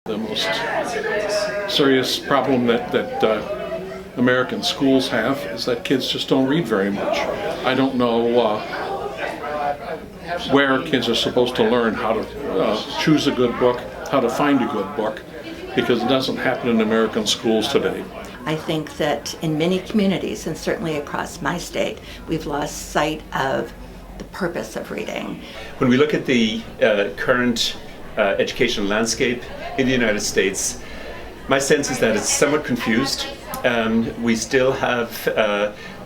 The most serious problem that American schools have is that kids just don't read very much. I don't know where kids are supposed to learn how to choose a good book, how to find a good book, because it doesn't happen in American schools today. I think that in many communities, and certainly across my state, we've lost sight of the purpose of reading. When we look at the current educational landscape in the United States, my sense is that it's somewhat confused. We still have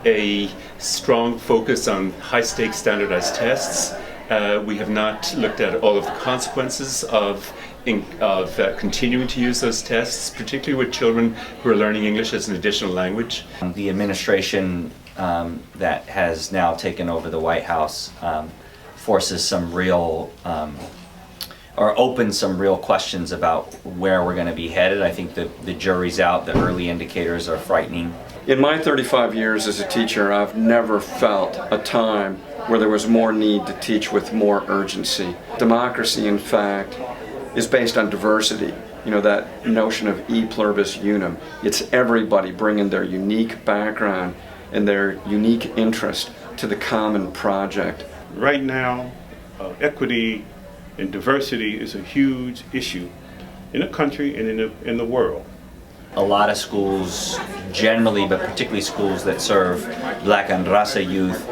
a strong focus on high-stakes standardized tests. We have not looked at all of the consequences of continuing to use those tests, particularly with children who are learning English as an additional language. The administration that has now taken over the White House forces some real or opens some real questions about where we're going to be headed. I think the jury's out. The early indicators are frightening. In my 35 years as a teacher, I've never felt a time where there was more need to teach with more urgency. Democracy, in fact, is based on diversity. You know, that notion of e pluribus unum. It's everybody bringing their unique background and their unique interest to the common project. Right now, equity and diversity is a huge issue in the country and in the world. A lot of schools generally, but particularly schools that serve Black and Raza youth,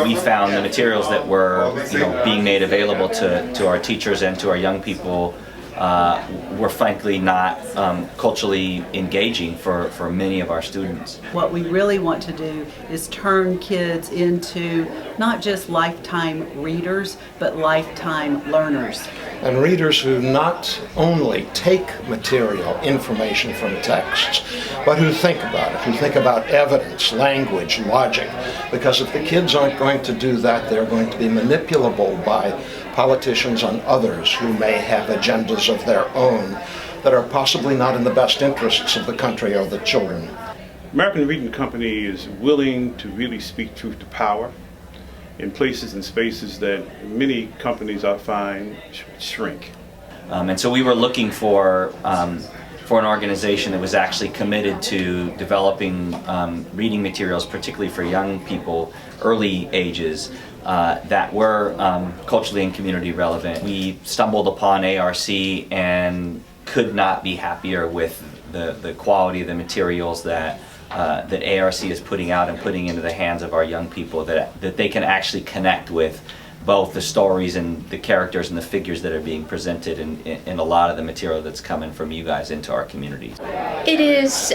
we found the materials that were being made available to our teachers and to our young people were frankly not culturally engaging for many of our students. What we really want to do is turn kids into not just lifetime readers, but lifetime learners. And readers who not only take material, information from texts, but who think about it, who think about evidence, language, logic. Because if the kids aren't going to do that, they're going to be manipulable by politicians and others who may have agendas of their own that are possibly not in the best interests of the country or the children. American Reading Company is willing to really speak truth to power in places and spaces that many companies I find shrink. And so we were looking for an organization that was actually committed to developing reading materials, particularly for young people, early ages, that were culturally and community relevant. We stumbled upon ARC and could not be happier with the quality of the materials that ARC is putting out and putting into the hands of our young people, that they can actually connect with both the stories and the characters and the figures that are being presented in a lot of the material that's coming from you guys into our communities. It is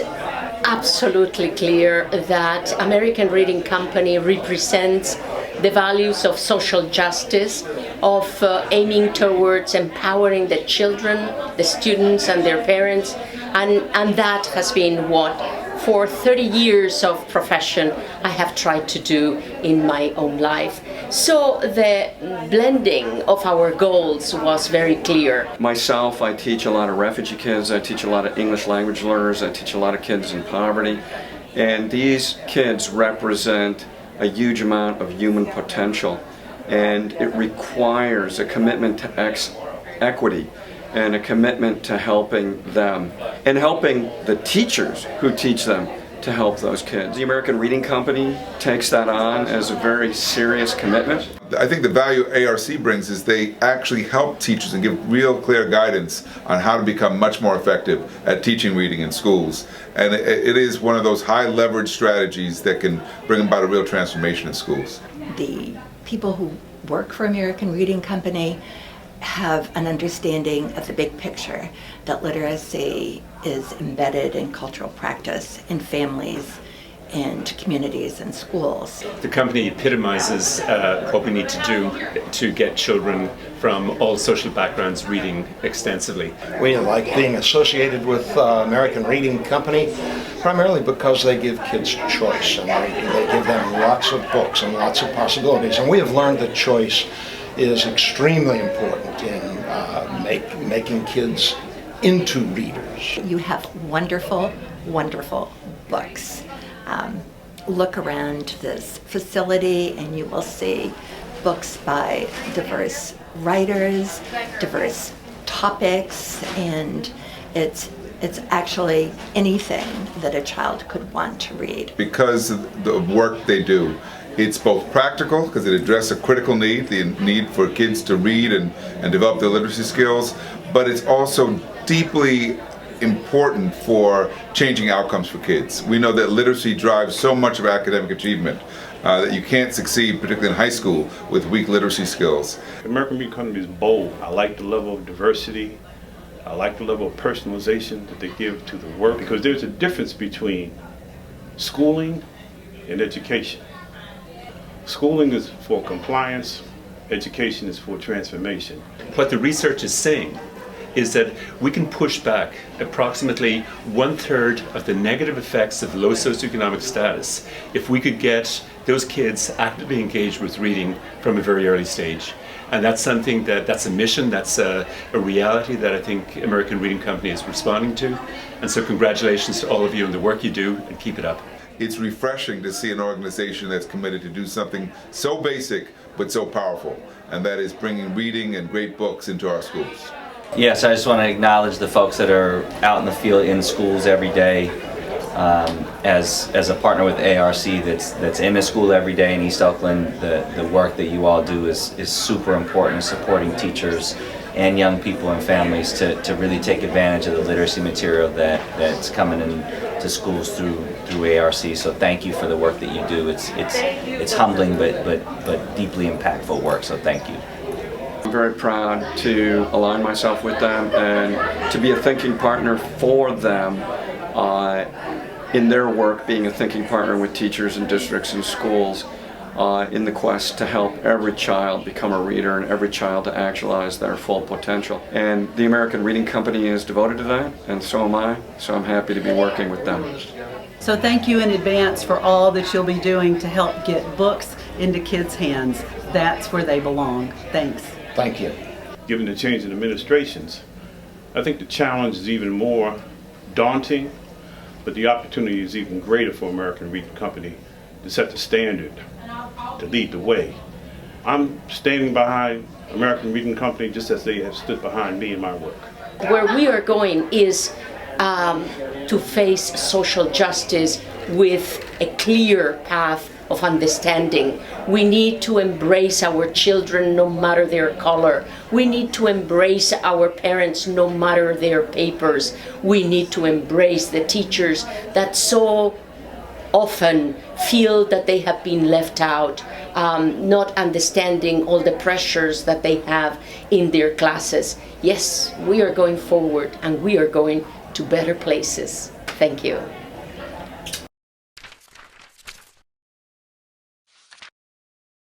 absolutely clear that American Reading Company represents the values of social justice, of aiming towards empowering the children, the students and their parents, and that has been what for 30 years of profession I have tried to do in my own life. So the blending of our goals was very clear. Myself, I teach a lot of refugee kids, I teach a lot of English language learners, I teach a lot of kids in poverty, and these kids represent a huge amount of human potential, and it requires a commitment to equity and a commitment to helping them and helping the teachers who teach them to help those kids. The American Reading Company takes that on as a very serious commitment. I think the value ARC brings is they actually help teachers and give real clear guidance on how to become much more effective at teaching reading in schools. And it is one of those high leverage strategies that can bring about a real transformation in schools. The people who work for American Reading Company have an understanding of the big picture, that literacy is embedded in cultural practice in families and communities and schools. The company epitomizes what we need to do to get children from all social backgrounds reading extensively. We like being associated with American Reading Company primarily because they give kids choice, and they give them lots of books and lots of possibilities. And we have learned that choice is extremely important in making kids into readers. You have wonderful, wonderful books. Look around this facility and you will see books by diverse writers, diverse topics, and it's actually anything that a child could want to read. Because of the work they do, it's both practical, because it addresses a critical need, the need for kids to read and develop their literacy skills, but it's also deeply important for changing outcomes for kids. We know that literacy drives so much of academic achievement that you can't succeed, particularly in high school, with weak literacy skills. American Reading Company is bold. I like the level of diversity. I like the level of personalization that they give to the work, because there's a difference between schooling and education. Schooling is for compliance, education is for transformation. What the research is saying is that we can push back approximately 1/3 of the negative effects of low socioeconomic status if we could get those kids actively engaged with reading from a very early stage. And that's something that's a mission, that's a reality that I think American Reading Company is responding to. And so congratulations to all of you on the work you do, and keep it up. It's refreshing to see an organization that's committed to do something so basic but so powerful, and that is bringing reading and great books into our schools. Yes, I just want to acknowledge the folks that are out in the field in schools every day. As a partner with ARC that's in the school every day in East Oakland, the work that you all do is super important, supporting teachers and young people and families to really take advantage of the literacy material that's coming into schools through ARC. So thank you for the work that you do. It's humbling but deeply impactful work. So thank you. I'm very proud to align myself with them and to be a thinking partner for them in their work, being a thinking partner with teachers and districts and schools in the quest to help every child become a reader and every child to actualize their full potential. And the American Reading Company is devoted to that, and so am I, so I'm happy to be working with them. So thank you in advance for all that you'll be doing to help get books into kids' hands. That's where they belong. Thanks. Thank you. Given the change in administrations, I think the challenge is even more daunting, but the opportunity is even greater for American Reading Company to set the standard, to lead the way. I'm standing behind American Reading Company just as they have stood behind me in my work. Where we are going is to face social justice with a clear path of understanding. We need to embrace our children no matter their color. We need to embrace our parents no matter their papers. We need to embrace the teachers that so often feel that they have been left out, not understanding all the pressures that they have in their classes. Yes, we are going forward and we are going to better places. Thank you.